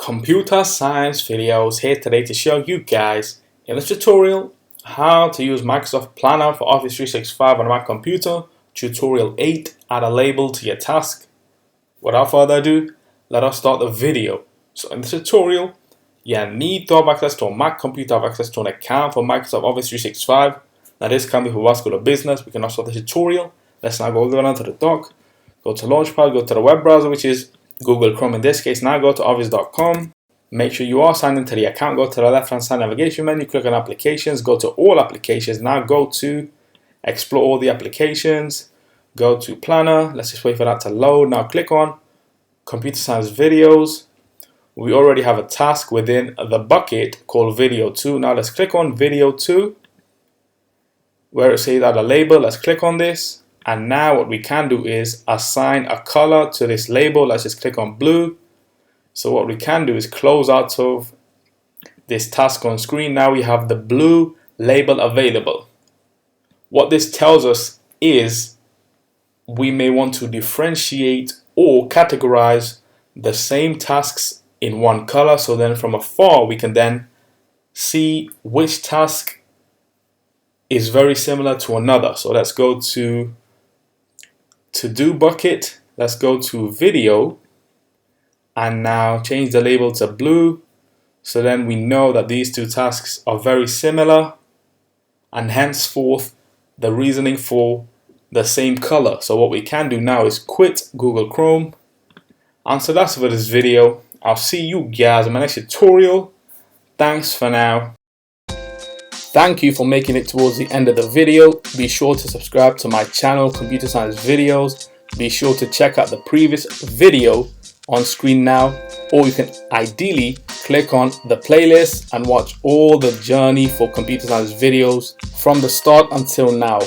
Computer Science Videos here today to show you guys in this tutorial how to use Microsoft Planner for Office 365 on a Mac computer. Tutorial 8, add a label to your task. Without further ado, let us start the video. So in this tutorial, you need to have access to a Mac computer, have access to an account for Microsoft Office 365. Now this can be for what's called a business. We can now start the tutorial. Let's now go down to the dock, go to Launchpad, go to the web browser, which is Google Chrome in this case. Now go to office.com. Make sure you are signed into the account. Go to the left hand side navigation menu, click on applications, go to all applications. Now go to explore all the applications, go to Planner. Let's just wait for that to load. Now click on Computer Science Videos. We already have a task within the bucket called Video 2. Now let's click on Video 2 where it says add a label. Let's click on this. And now what we can do is assign a color to this label. Let's just click on blue. So what we can do is close out of this task on screen. Now we have the blue label available. What this tells us is we may want to differentiate or categorize the same tasks in one color. So then from afar we can then see which task is very similar to another. So let's go to do bucket, let's go to video, and now change the label to blue. So then we know that these two tasks are very similar, and henceforth the reasoning for the same color. So what we can do now is quit Google Chrome. And so that's for this video. I'll see you guys in my next tutorial. Thanks for now. Thank you for making it towards the end of the video. Be sure to subscribe to my channel, Computer Science Videos. Be sure to check out the previous video on screen now, or you can ideally click on the playlist and watch all the journey for Computer Science Videos from the start until now.